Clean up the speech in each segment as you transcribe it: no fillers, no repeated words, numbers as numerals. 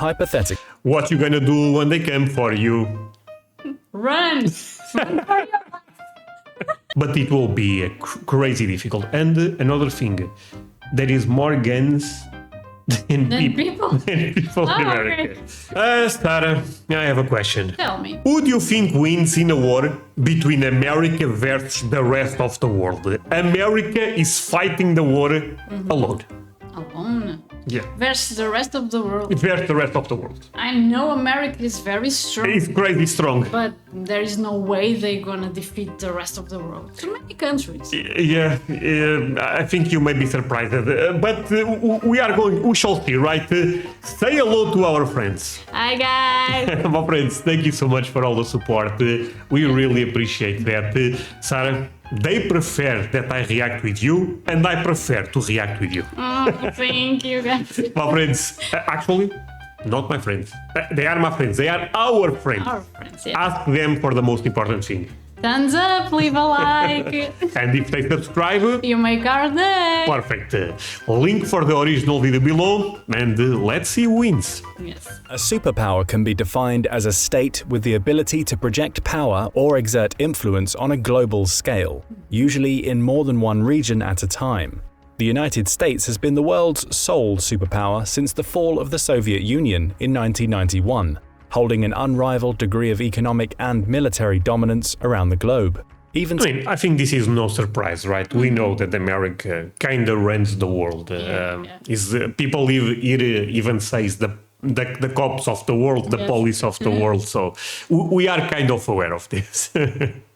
hypothetical. What you gonna do when they come for you? Run! Run for your life. But it will be crazy difficult. And another thing, there is more guns than people in America. Sarah, I have a question. Tell me. Who do you think wins in a war between America versus the rest of the world? America is fighting the war alone. Alone? Yeah. Versus the rest of the world. Versus the rest of the world. I know America is very strong. It's crazy strong. But there is no way they're gonna defeat the rest of the world. Too many countries. Yeah, I think you may be surprised. But we shall see, right? Say hello to our friends. Hi guys! My friends, thank you so much for all the support. We really appreciate that. Sarah, they prefer that I react with you, and I prefer to react with you. Thank you guys. My friends, actually, not my friends. They are my friends. They are our friends. Our friends, yeah. Ask them for the most important thing. Thumbs up, leave a like. And if they subscribe, You make our day. perfect. Link for the original video below, and let's see who wins. Yes. A superpower can be defined as a state with the ability to project power or exert influence on a global scale, usually in more than one region at a time. The United States has been the world's sole superpower since the fall of the Soviet Union in 1991, holding an unrivaled degree of economic and military dominance around the globe. I think this is no surprise, right? We know that America kind of runs the world. People even say it's the cops of the world, the police of the world. So we are kind of aware of this.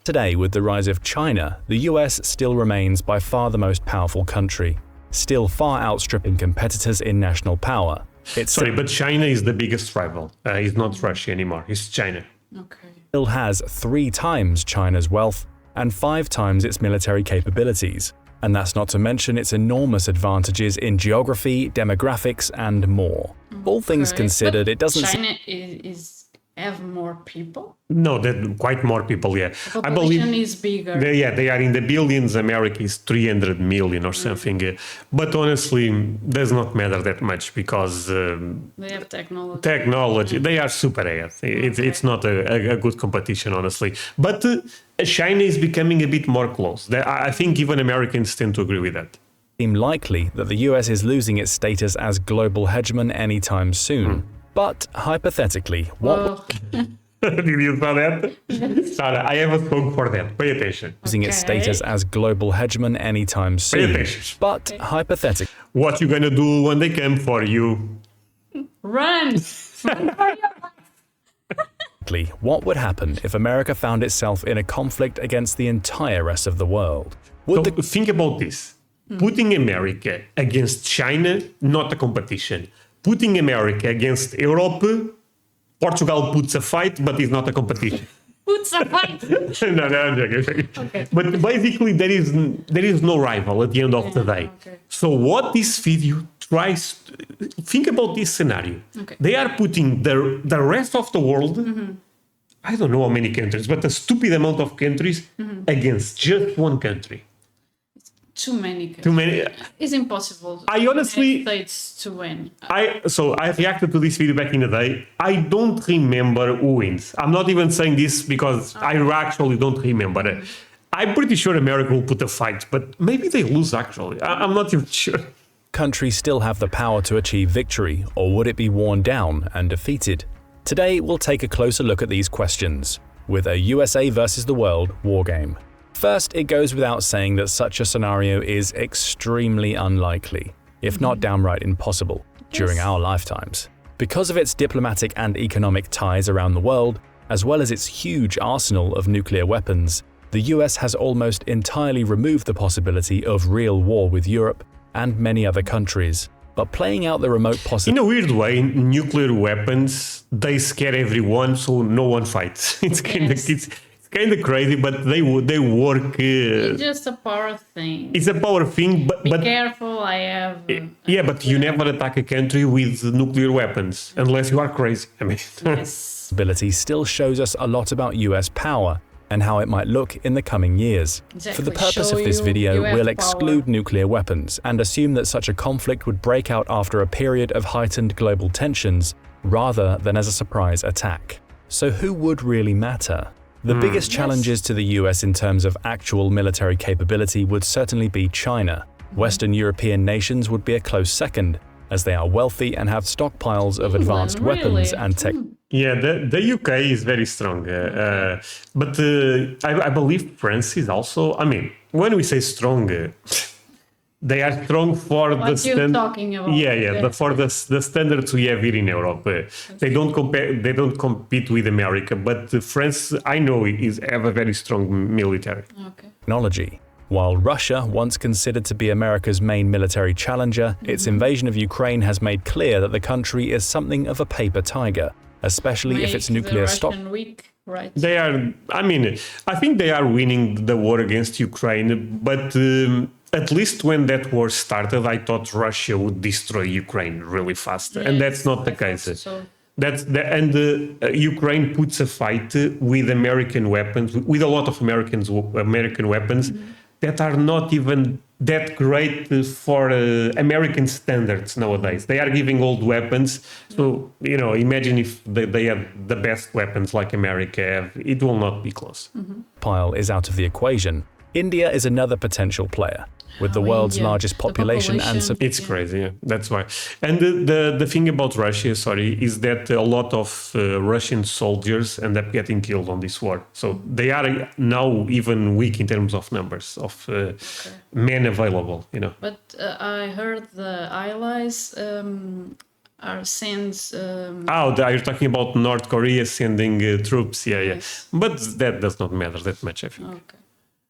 Today, with the rise of China, the US still remains by far the most powerful country, still far outstripping competitors in national power. But China is the biggest rival. It's not Russia anymore, it's China. Okay. Still has 3 times China's wealth and 5 times its military capabilities. And that's not to mention its enormous advantages in geography, demographics, and more. All things considered, it doesn't China have more people? No, quite more people, yeah. The population is bigger. They are in the billions. America is 300 million or something. But honestly, does not matter that much because they have technology. They are super ahead. It's not a good competition, honestly. But China is becoming a bit more close. I think even Americans tend to agree with that. Seem likely that the US is losing its status as global hegemon anytime soon. But hypothetically, what Did you saw that? Sarah, I have a song for that. Pay attention. losing its status as global hegemon anytime Pay soon? attention. But hypothetically, What you gonna do when they come for you? Run! Run for your life. what would happen if America found itself in a conflict against the entire rest of the world? Think about this. Putting America against China, not a competition. Putting America against Europe, Portugal puts a fight, but it's not a competition. Puts a fight. No, I'm joking. Okay. But basically, there is no rival at the end of the day. Okay. So what this video tries, think about this scenario. Okay. They are putting the rest of the world, I don't know how many countries, but a stupid amount of countries against just one country. Too many. Too many. It's impossible. I honestly- United States to win. I reacted to this video back in the day. I don't remember who wins. I'm not even saying this because I actually don't remember. I'm pretty sure America will put a fight, but maybe they lose actually. I'm not even sure. Countries still have the power to achieve victory, or would it be worn down and defeated? Today, we'll take a closer look at these questions with a USA versus the world wargame. First, it goes without saying that such a scenario is extremely unlikely, if not downright impossible, during our lifetimes. Because of its diplomatic and economic ties around the world, as well as its huge arsenal of nuclear weapons, the US has almost entirely removed the possibility of real war with Europe and many other countries. But playing out the remote possibility— In a weird way, nuclear weapons, they scare everyone, so no one fights. It's kind of crazy, but they work. It's just a power thing. It's a power thing, but Be careful, I have... but you never attack a country with nuclear weapons unless you are crazy. I mean, Yes. Ability still shows us a lot about US power and how it might look in the coming years. Exactly. For the purpose Show of this you video, you have we'll power. exclude nuclear weapons and assume that such a conflict would break out after a period of heightened global tensions rather than as a surprise attack. So who would really matter? The biggest challenges to the US in terms of actual military capability would certainly be China. Western European nations would be a close second, as they are wealthy and have stockpiles of advanced weapons and tech. Yeah, the UK is very strong, but I believe France is also. I mean, when we say strong, they are strong for What the you're talking about. Yeah, but for the standards we have here in Europe, they don't compare. They don't compete with America, but France, I know, have a very strong military. Okay. Technology. While Russia, once considered to be America's main military challenger, its invasion of Ukraine has made clear that the country is something of a paper tiger, especially if its nuclear stock. Weak, right? They are. I mean, I think they are winning the war against Ukraine, but at least when that war started, I thought Russia would destroy Ukraine really fast, and that's not the case. So. Ukraine puts a fight with American weapons, with a lot of American weapons that are not even that great for American standards nowadays. They are giving old weapons. So, imagine if they have the best weapons like America have, it will not be close. Pile is out of the equation. India is another potential player, with the world's largest population and it's crazy, yeah. That's why. And the thing about Russia, is that a lot of Russian soldiers end up getting killed on this war. So they are now even weak in terms of numbers of men available, But I heard the allies are sent. You're talking about North Korea sending troops, yeah. Yes. But that does not matter that much, I think. Okay.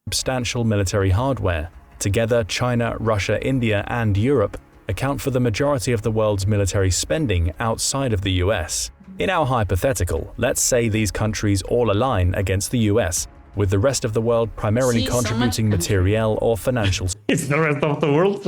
substantial military hardware. Together, China, Russia, India, and Europe account for the majority of the world's military spending outside of the US. In our hypothetical, let's say these countries all align against the US, with the rest of the world primarily contributing materiel or financial It's the rest of the world,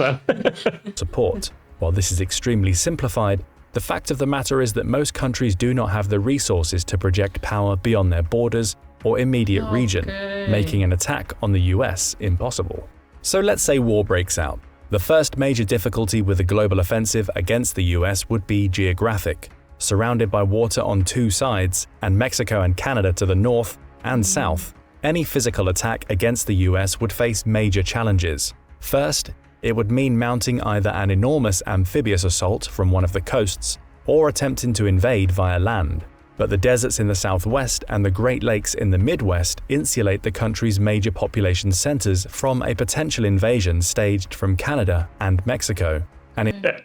support. While this is extremely simplified, the fact of the matter is that most countries do not have the resources to project power beyond their borders or immediate region, making an attack on the US impossible. So let's say war breaks out. The first major difficulty with a global offensive against the US would be geographic. Surrounded by water on two sides, and Mexico and Canada to the north and south, any physical attack against the US would face major challenges. First, it would mean mounting either an enormous amphibious assault from one of the coasts or attempting to invade via land. But the deserts in the southwest and the Great Lakes in the Midwest insulate the country's major population centers from a potential invasion staged from Canada and Mexico.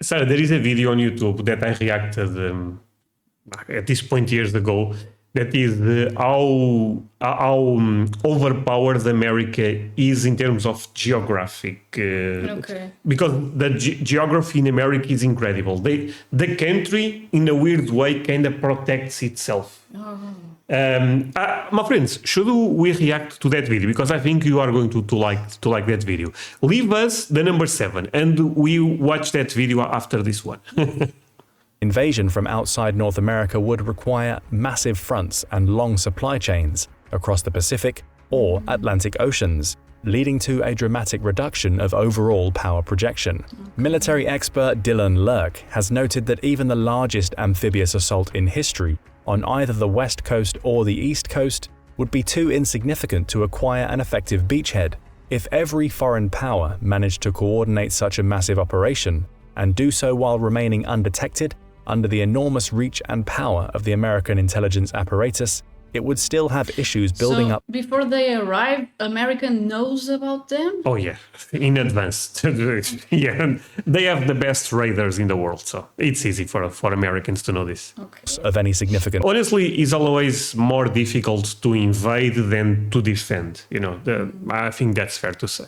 Sarah, there is a video on YouTube that I reacted at this point years ago. That is how overpowered America is in terms of geographic. Because the geography in America is incredible. The country, in a weird way, kind of protects itself. My friends, should we react to that video? Because I think you are going to like that video. Leave us the number 7, and we watch that video after this one. Invasion from outside North America would require massive fronts and long supply chains across the Pacific or Atlantic Oceans, leading to a dramatic reduction of overall power projection. Military expert Dylan Lurk has noted that even the largest amphibious assault in history on either the West Coast or the East Coast would be too insignificant to acquire an effective beachhead. If every foreign power managed to coordinate such a massive operation and do so while remaining undetected, under the enormous reach and power of the American intelligence apparatus, it would still have issues building up. Before they arrive, America knows about them? Oh yeah, in advance. Yeah, they have the best radars in the world, so it's easy for Americans to know this. Of any significance. Honestly, it's always more difficult to invade than to defend. I think that's fair to say.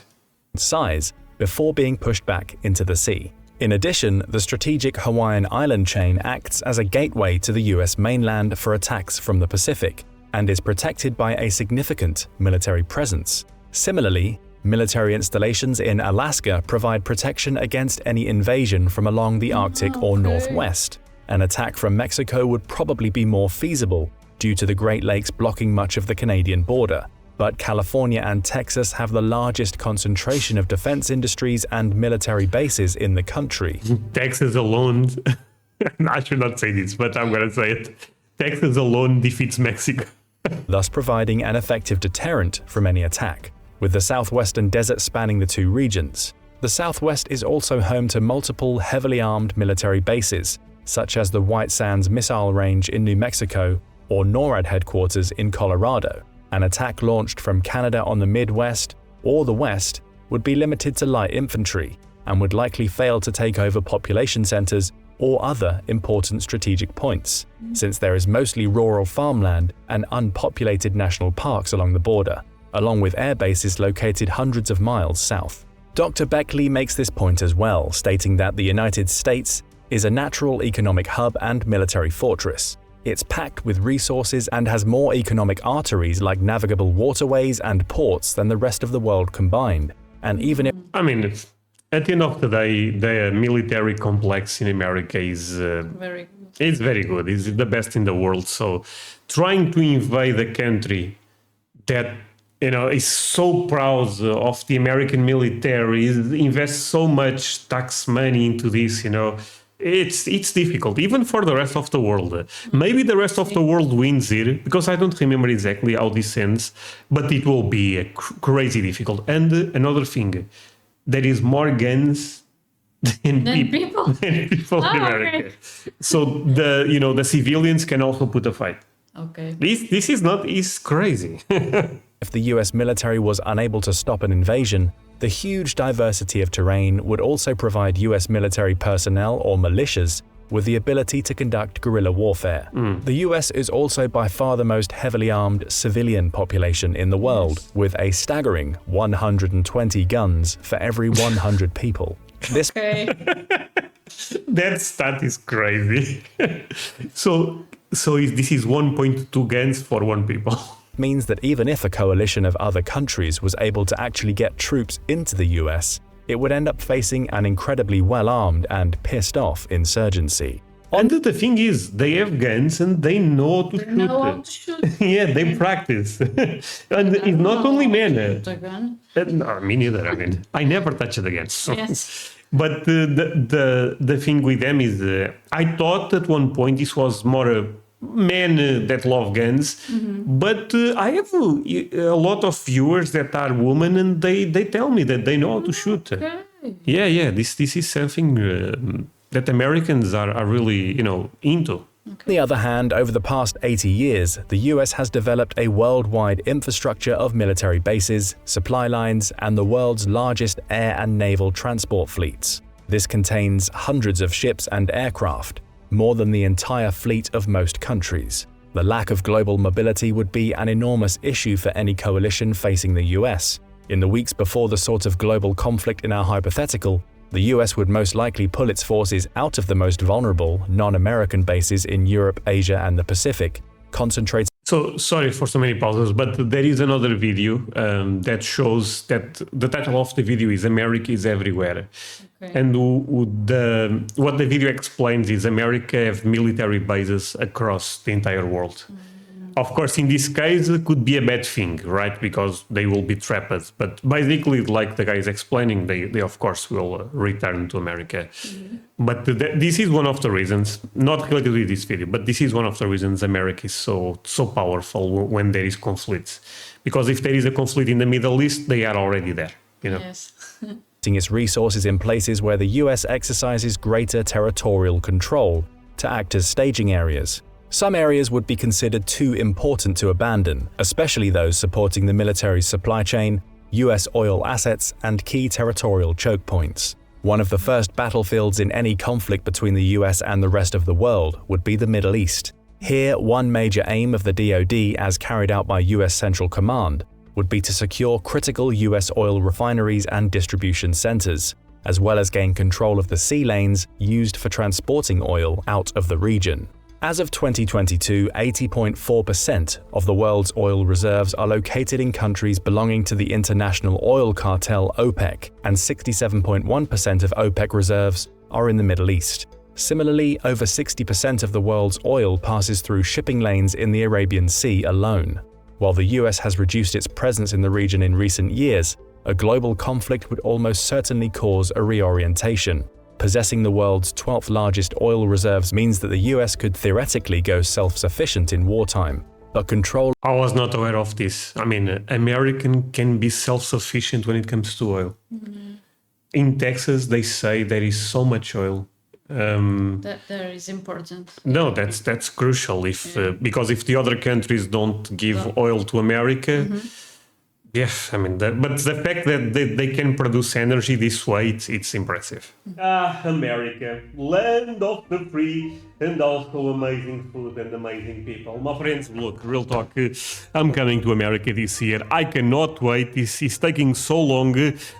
Size before being pushed back into the sea. In addition, the strategic Hawaiian island chain acts as a gateway to the US mainland for attacks from the Pacific and is protected by a significant military presence. Similarly, military installations in Alaska provide protection against any invasion from along the Arctic or Northwest. An attack from Mexico would probably be more feasible due to the Great Lakes blocking much of the Canadian border. But California and Texas have the largest concentration of defense industries and military bases in the country. Texas alone. I should not say this, but I'm going to say it. Texas alone defeats Mexico. thus providing an effective deterrent from any attack. With the southwestern desert spanning the two regions, the Southwest is also home to multiple heavily armed military bases, such as the White Sands Missile Range in New Mexico or NORAD headquarters in Colorado. An attack launched from Canada on the Midwest or the West would be limited to light infantry and would likely fail to take over population centers or other important strategic points, since there is mostly rural farmland and unpopulated national parks along the border, along with air bases located hundreds of miles south. Dr. Beckley makes this point as well, stating that the United States is a natural economic hub and military fortress. It's packed with resources and has more economic arteries like navigable waterways and ports than the rest of the world combined. And even if I mean, at the end of the day, the military complex in America is Very good. it's very good. It's the best in the world. So trying to invade a country that is so proud of the American military, invests so much tax money into this, it's difficult, even for the rest of the world. Maybe the rest of the world wins here, because I don't remember exactly how this ends, but it will be crazy difficult. And another thing, there is more guns than people in America. Okay. So the civilians can also put a fight. Okay. This is crazy. If the US military was unable to stop an invasion, the huge diversity of terrain would also provide US military personnel or militias with the ability to conduct guerrilla warfare. The US is also by far the most heavily armed civilian population in the world, with a staggering 120 guns for every 100 people. This Okay. That stat is crazy. So this is 1.2 guns for one people. means that even if a coalition of other countries was able to actually get troops into the US, it would end up facing an incredibly well-armed and pissed-off insurgency. And the thing is, they have guns and they know to shoot. Know how to shoot. Yeah, they practice. And it's not only men. Shoot a gun. No, me neither. I mean, I never touched the guns. So. Yes. But the thing with them is, I thought at one point this was more men that love guns, but I have a lot of viewers that are women, and they tell me that they know how to shoot. Okay. Yeah. This is something that Americans are really into. On the other hand, over the past 80 years, the US has developed a worldwide infrastructure of military bases, supply lines, and the world's largest air and naval transport fleets. This contains hundreds of ships and aircraft, more than the entire fleet of most countries. The lack of global mobility would be an enormous issue for any coalition facing the US. In the weeks before the sort of global conflict in our hypothetical, the US would most likely pull its forces out of the most vulnerable, non-American bases in Europe, Asia, and the Pacific, concentrating. So sorry for so many pauses, but there is another video that shows that the title of the video is "America is Everywhere," and what the video explains is America have military bases across the entire world. Of course, in this case, it could be a bad thing, right? Because they will be trapped. But basically, like the guy is explaining, they of course will return to America. But this is one of the reasons, not related to this video, but this is one of the reasons America is so powerful when there is conflicts. Because if there is a conflict in the Middle East, they are already there. Yes. its resources in places where the US exercises greater territorial control to act as staging areas. Some areas would be considered too important to abandon, especially those supporting the military's supply chain, US oil assets, and key territorial choke points. One of the first battlefields in any conflict between the US and the rest of the world would be the Middle East. Here, one major aim of the DoD, as carried out by US Central Command, would be to secure critical US oil refineries and distribution centers, as well as gain control of the sea lanes used for transporting oil out of the region. As of 2022, 80.4% of the world's oil reserves are located in countries belonging to the international oil cartel OPEC, and 67.1% of OPEC reserves are in the Middle East. Similarly, over 60% of the world's oil passes through shipping lanes in the Arabian Sea alone. While the US has reduced its presence in the region in recent years, a global conflict would almost certainly cause a reorientation. Possessing the world's 12th largest oil reserves means that the US could theoretically go self-sufficient in wartime, but control I was not aware of this. I mean, American can be self-sufficient when it comes to oil. In Texas, they say there is so much oil. That is important. No, that's crucial. Because if the other countries don't give oil to America, yes, I mean, but the fact that they can produce energy this way, it's impressive. America, land of the free and also amazing food and amazing people. My friends, look, real talk, I'm coming to America this year. I cannot wait. This is taking so long,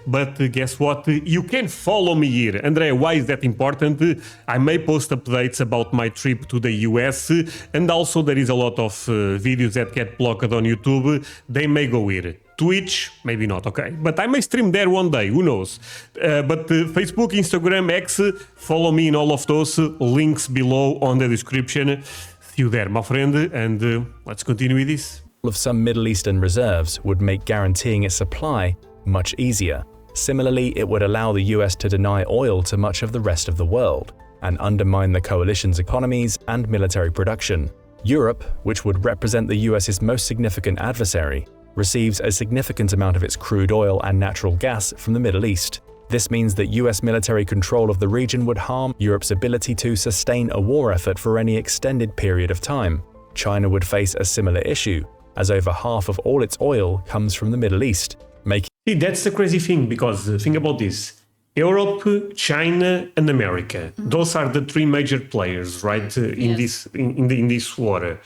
but guess what? You can follow me here. Andrea, why is that important? I may post updates about my trip to the US, and also there is a lot of videos that get blocked on YouTube. They may go here. Twitch, maybe not, okay? But I may stream there one day, who knows? But Facebook, Instagram, X, follow me in all of those links below on the description. See you there, my friend, and let's continue with this. of some Middle Eastern reserves would make guaranteeing its supply much easier. Similarly, it would allow the US to deny oil to much of the rest of the world and undermine the coalition's economies and military production. Europe, which would represent the US's most significant adversary, receives a significant amount of its crude oil and natural gas from the Middle East. This means that US military control of the region would harm Europe's ability to sustain a war effort for any extended period of time. China would face a similar issue, as over half of all its oil comes from the Middle East, making See, that's the crazy thing, because think about this. Europe, China, and America. Those are the three major players, right, in this war.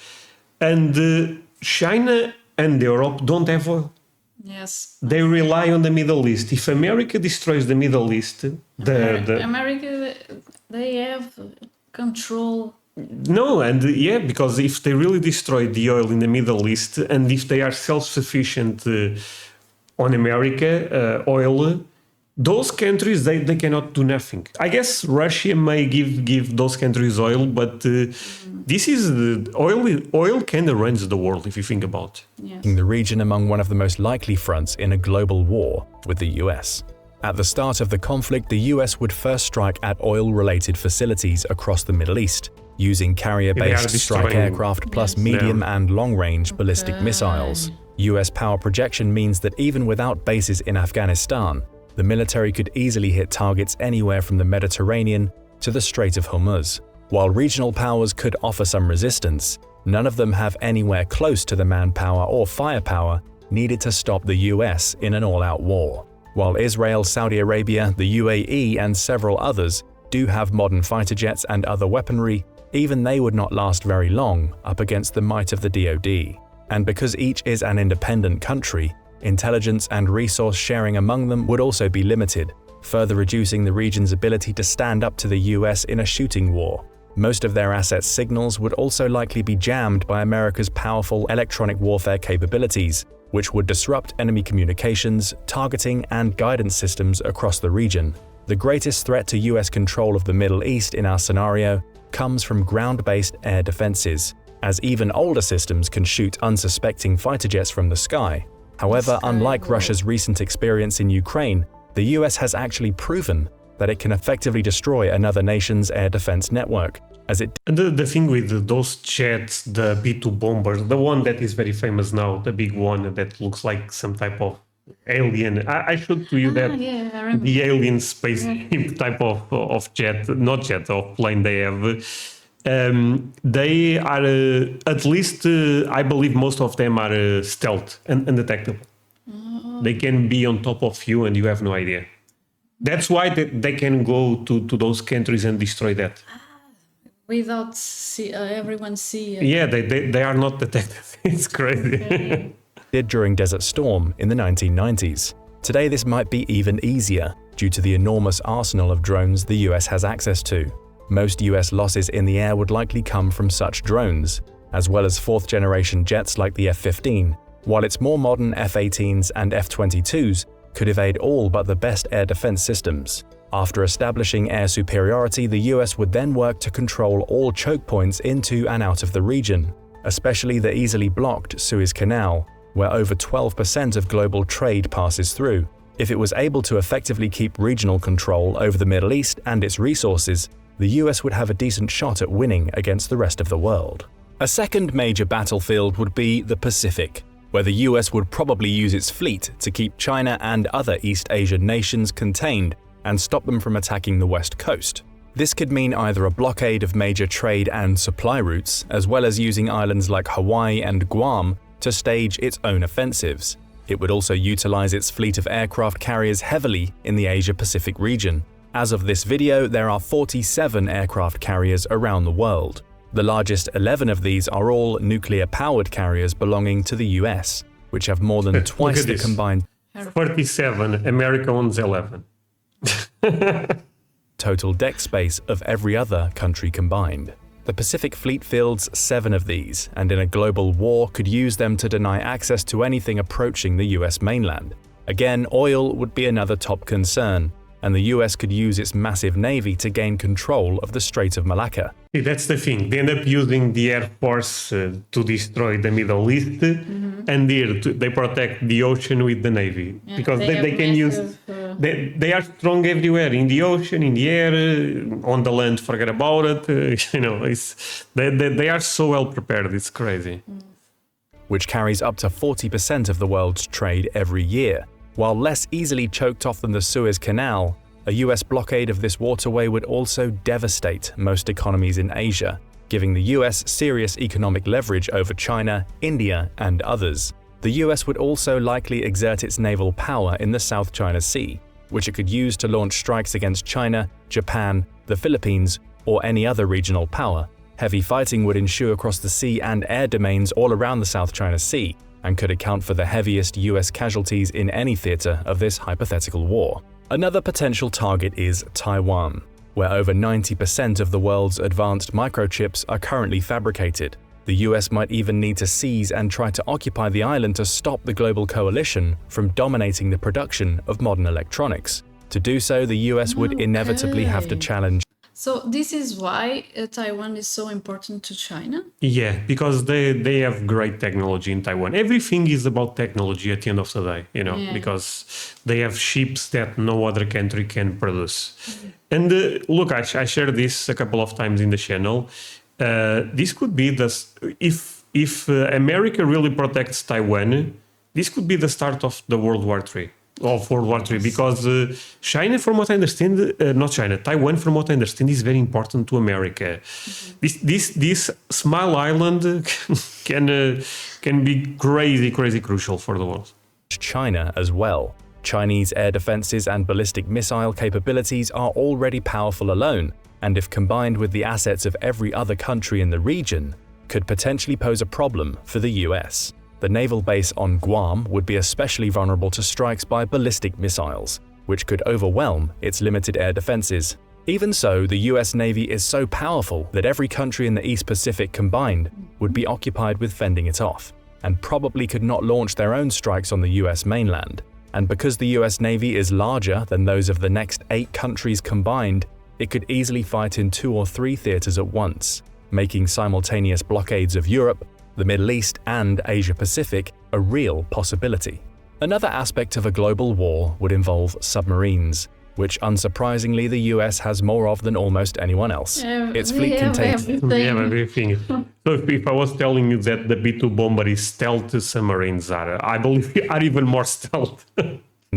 And China and Europe don't have oil. Yes. They rely on the Middle East. If America destroys the Middle East, America, they have control. No, and because if they really destroy the oil in the Middle East, and if they are self-sufficient on America oil, those countries they cannot do nothing. I guess Russia may give those countries oil, but this is oil can arrange the world if you think about. Yes. the region among one of the most likely fronts in a global war with the US. At the start of the conflict, the US would first strike at oil-related facilities across the Middle East, using carrier-based strike destroying- aircraft plus medium and long-range ballistic missiles. US power projection means that even without bases in Afghanistan, the military could easily hit targets anywhere from the Mediterranean to the Strait of Hormuz. While regional powers could offer some resistance, none of them have anywhere close to the manpower or firepower needed to stop the US in an all-out war. While Israel, Saudi Arabia, the UAE, and several others do have modern fighter jets and other weaponry, even they would not last very long up against the might of the DoD. And because each is an independent country, intelligence and resource sharing among them would also be limited, further reducing the region's ability to stand up to the US in a shooting war. Most of their assets' signals would also likely be jammed by America's powerful electronic warfare capabilities, which would disrupt enemy communications, targeting, and guidance systems across the region. The greatest threat to US control of the Middle East in our scenario comes from ground-based air defenses, as even older systems can shoot unsuspecting fighter jets from the sky. However, unlike Russia's recent experience in Ukraine, the US has actually proven that it can effectively destroy another nation's air defense network, as it And the thing with those jets, the B-2 bombers, the one that is very famous now, the big one that looks like some type of alien. I showed to you that Yeah, I remember. the alien space type of jet, not jet, of plane they have. They are, at least I believe most of them are stealth and undetectable. They can be on top of you and you have no idea. That's why they can go to those countries and destroy that. Without everyone see. Yeah, they are not detected. It's crazy. did during Desert Storm in the 1990s. Today this might be even easier due to the enormous arsenal of drones the US has access to. Most US losses in the air would likely come from such drones, as well as fourth-generation jets like the F-15, while its more modern F-18s and F-22s could evade all but the best air defense systems. After establishing air superiority, the US would then work to control all choke points into and out of the region, especially the easily blocked Suez Canal, where over 12% of global trade passes through. If it was able to effectively keep regional control over the Middle East and its resources, the US would have a decent shot at winning against the rest of the world. A second major battlefield would be the Pacific, where the US would probably use its fleet to keep China and other East Asian nations contained and stop them from attacking the West Coast. This could mean either a blockade of major trade and supply routes, as well as using islands like Hawaii and Guam to stage its own offensives. It would also utilize its fleet of aircraft carriers heavily in the Asia-Pacific region. As of this video, there are 47 aircraft carriers around the world. The largest 11 of these are all nuclear-powered carriers belonging to the US, which have more than twice the combined 47, America owns 11. total deck space of every other country combined. The Pacific Fleet fields 7 of these, and in a global war could use them to deny access to anything approaching the US mainland. Again, oil would be another top concern, and the US could use its massive navy to gain control of the Strait of Malacca. See, that's the thing. They end up using the Air Force to destroy the Middle East, and they protect the ocean with the Navy. Because they can use... They are strong everywhere, in the ocean, in the air, on the land, forget about it. They are so well prepared, it's crazy. Which carries up to 40% of the world's trade every year. While less easily choked off than the Suez Canal, a US blockade of this waterway would also devastate most economies in Asia, giving the US serious economic leverage over China, India, and others. The US would also likely exert its naval power in the South China Sea, which it could use to launch strikes against China, Japan, the Philippines, or any other regional power. Heavy fighting would ensue across the sea and air domains all around the South China Sea, and could account for the heaviest US casualties in any theater of this hypothetical war. Another potential target is Taiwan, where over 90% of the world's advanced microchips are currently fabricated. The US might even need to seize and try to occupy the island to stop the global coalition from dominating the production of modern electronics. To do so, the US would inevitably have to challenge. So this is why Taiwan is so important to China? Yeah, because they have great technology in Taiwan. Everything is about technology at the end of the day, because they have ships that no other country can produce. And look, I shared this a couple of times in the channel. This could be if America really protects Taiwan, this could be the start of the World War III. Of World War III, because China, from what I understand, not China, Taiwan, from what I understand, is very important to America. This small island can be crazy crucial for the world. China as well. Chinese air defenses and ballistic missile capabilities are already powerful alone, and if combined with the assets of every other country in the region, could potentially pose a problem for the US. The naval base on Guam would be especially vulnerable to strikes by ballistic missiles, which could overwhelm its limited air defenses. Even so, the US Navy is so powerful that every country in the East Pacific combined would be occupied with fending it off, and probably could not launch their own strikes on the US mainland. And because the US Navy is larger than those of the next 8 countries combined, it could easily fight in 2 or 3 theaters at once, making simultaneous blockades of Europe, the Middle East, and Asia-Pacific a real possibility. Another aspect of a global war would involve submarines, which unsurprisingly the US has more of than almost anyone else. Its fleet contains everything. So if I was telling you that the B-2 bomber is stealth, submarines are, I believe, are even more stealth.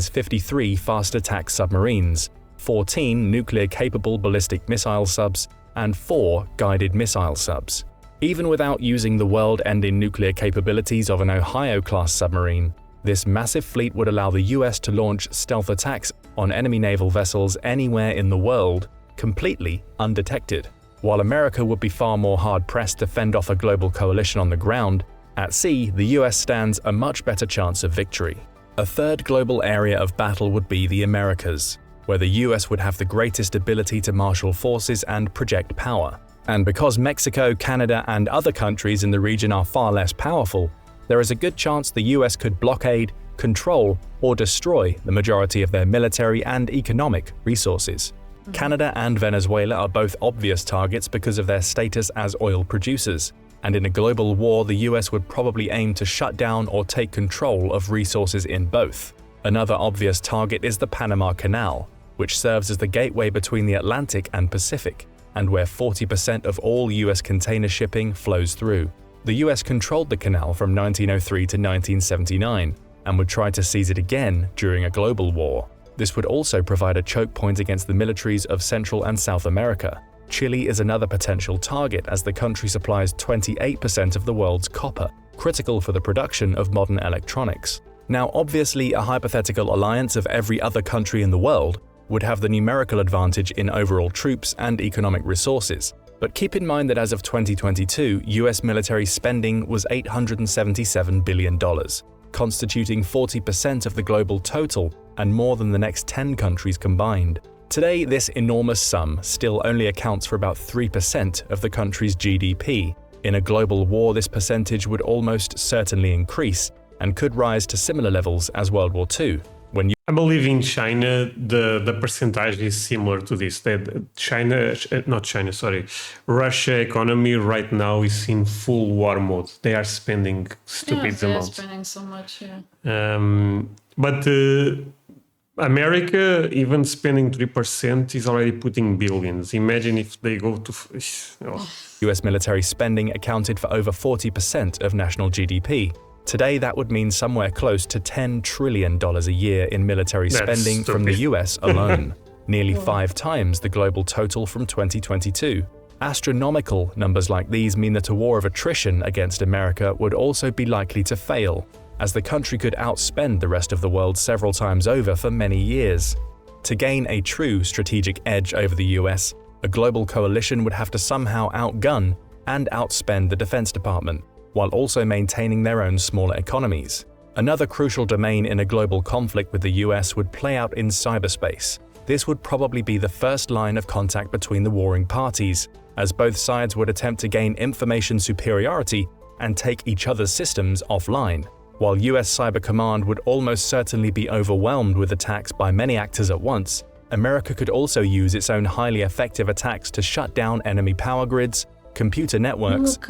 53 fast attack submarines, 14 nuclear-capable ballistic missile subs, and 4 guided missile subs. Even without using the world-ending nuclear capabilities of an Ohio-class submarine, this massive fleet would allow the US to launch stealth attacks on enemy naval vessels anywhere in the world, completely undetected. While America would be far more hard-pressed to fend off a global coalition on the ground, at sea the US stands a much better chance of victory. A third global area of battle would be the Americas, where the US would have the greatest ability to marshal forces and project power. And because Mexico, Canada, and other countries in the region are far less powerful, there is a good chance the US could blockade, control, or destroy the majority of their military and economic resources. Canada and Venezuela are both obvious targets because of their status as oil producers, and in a global war the US would probably aim to shut down or take control of resources in both. Another obvious target is the Panama Canal, which serves as the gateway between the Atlantic and Pacific, and where 40% of all US container shipping flows through. The US controlled the canal from 1903 to 1979 and would try to seize it again during a global war. This would also provide a choke point against the militaries of Central and South America. Chile is another potential target as the country supplies 28% of the world's copper, critical for the production of modern electronics. Now, obviously, a hypothetical alliance of every other country in the world would have the numerical advantage in overall troops and economic resources. But keep in mind that as of 2022, US military spending was $877 billion, constituting 40% of the global total and more than the next 10 countries combined. Today, this enormous sum still only accounts for about 3% of the country's GDP. In a global war, this percentage would almost certainly increase and could rise to similar levels as World War II. I believe in China, the percentage is similar to this. That Russia economy right now is in full war mode. They are spending stupid amounts. They are spending so much, yeah. But America, even spending 3%, is already putting billions. Imagine if they go to... US military spending accounted for over 40% of national GDP. Today, that would mean somewhere close to $10 trillion a year in military spending from the US alone, nearly 5 times the global total from 2022. Astronomical numbers like these mean that a war of attrition against America would also be likely to fail, as the country could outspend the rest of the world several times over for many years. To gain a true strategic edge over the US, a global coalition would have to somehow outgun and outspend the Defense Department, while also maintaining their own smaller economies. Another crucial domain in a global conflict with the US would play out in cyberspace. This would probably be the first line of contact between the warring parties, as both sides would attempt to gain information superiority and take each other's systems offline. While US Cyber Command would almost certainly be overwhelmed with attacks by many actors at once, America could also use its own highly effective attacks to shut down enemy power grids, computer networks.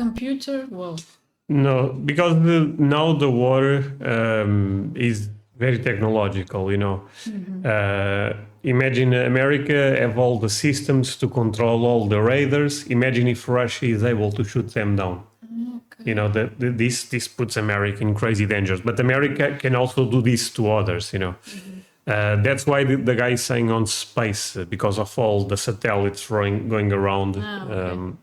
Well. No, because now the war is very technological, you know. Imagine America have all the systems to control all the raiders. Imagine if Russia is able to shoot them down. Okay. You know, this puts America in crazy dangers. But America can also do this to others, you know. That's why the guy is saying on space, because of all the satellites going around,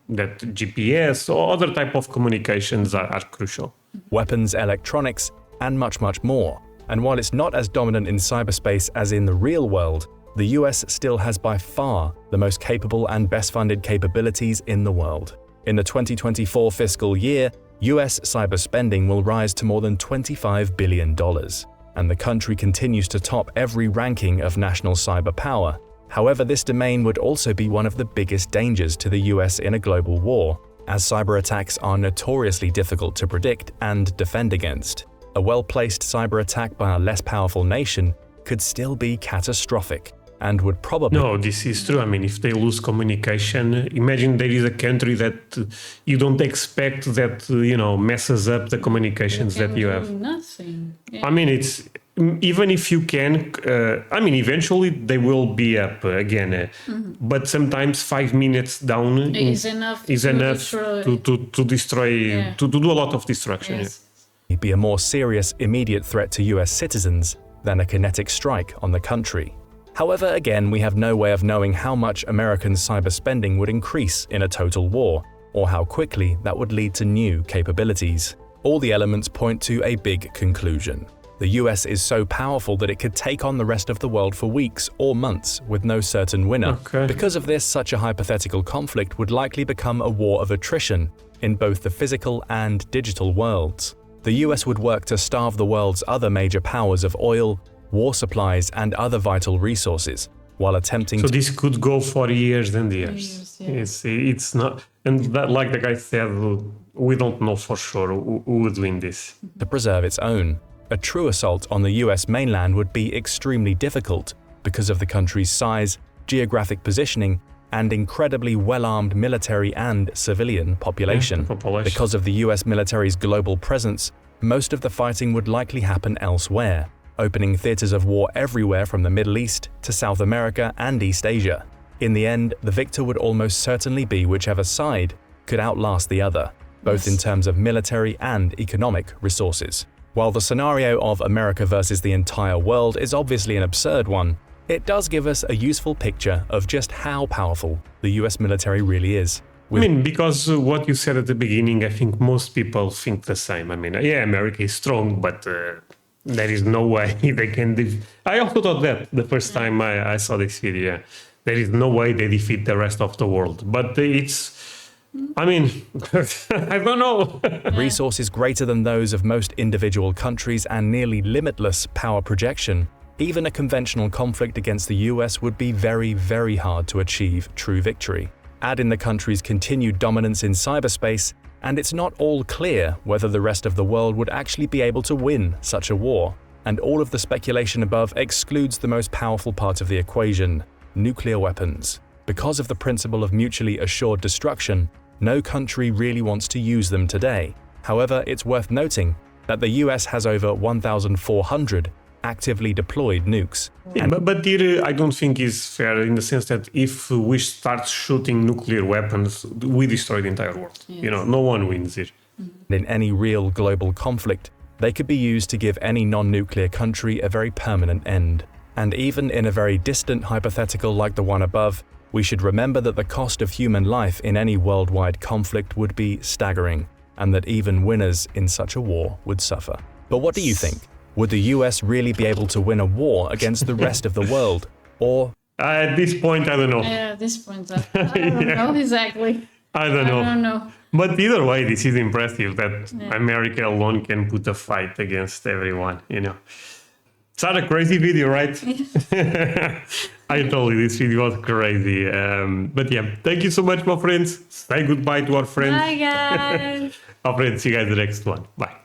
that GPS or other type of communications are crucial. Weapons, electronics, and much, much more. And while it's not as dominant in cyberspace as in the real world, the US still has by far the most capable and best-funded capabilities in the world. In the 2024 fiscal year, US cyber spending will rise to more than $25 billion. And the country continues to top every ranking of national cyber power. However, this domain would also be one of the biggest dangers to the US in a global war, as cyber attacks are notoriously difficult to predict and defend against. A well-placed cyber attack by a less powerful nation could still be catastrophic, and would probably... No, this is true. I mean, if they lose communication, imagine there is a country that you don't expect that, you know, messes up the communications that you have. Nothing. Yeah. I mean, it's... Even if you can, I mean, eventually they will be up again. But sometimes 5 minutes down is enough to destroy, to do a lot of destruction. Yes. It'd be a more serious, immediate threat to US citizens than a kinetic strike on the country. However, again, we have no way of knowing how much American cyber spending would increase in a total war, or how quickly that would lead to new capabilities. All the elements point to a big conclusion. The US is so powerful that it could take on the rest of the world for weeks or months with no certain winner. Okay. Because of this, such a hypothetical conflict would likely become a war of attrition in both the physical and digital worlds. The US would work to starve the world's other major powers of oil, war supplies, and other vital resources, while attempting So this could go for years and years. It's not... And that, like the guy said, we don't know for sure who would win this. to preserve its own. A true assault on the US mainland would be extremely difficult because of the country's size, geographic positioning, and incredibly well-armed military and civilian population. Because of the US military's global presence, most of the fighting would likely happen elsewhere, opening theaters of war everywhere from the Middle East to South America and East Asia. In the end, the victor would almost certainly be whichever side could outlast the other, both in terms of military and economic resources. While the scenario of America versus the entire world is obviously an absurd one, it does give us a useful picture of just how powerful the US military really is. Because what you said at the beginning, I think most people think the same. Yeah, America is strong, but there is no way they can... I also thought that the first time I saw this video. There is no way they defeat the rest of the world. But I don't know. Resources greater than those of most individual countries and nearly limitless power projection, even a conventional conflict against the US would be very, very hard to achieve true victory. Add in the country's continued dominance in cyberspace, and it's not all clear whether the rest of the world would actually be able to win such a war. And all of the speculation above excludes the most powerful part of the equation: nuclear weapons. Because of the principle of mutually assured destruction, no country really wants to use them today. However, it's worth noting that the US has over 1,400 actively deployed nukes. Yeah, but here I don't think is fair in the sense that if we start shooting nuclear weapons, we destroy the entire world. Yes. No one wins here. In any real global conflict, they could be used to give any non-nuclear country a very permanent end. And even in a very distant hypothetical like the one above, we should remember that the cost of human life in any worldwide conflict would be staggering, and that even winners in such a war would suffer. But what do you think? Would the US really be able to win a war against the rest of the world? Or... At this point, I don't know. At this point, I don't know exactly. I don't know. know. But either way, this is impressive that America alone can put a fight against everyone, It's not a crazy video, right? I told you this video was crazy. But yeah, thank you so much, my friends. Say goodbye to our friends. Bye, guys. Our friends, see you guys in the next one. Bye.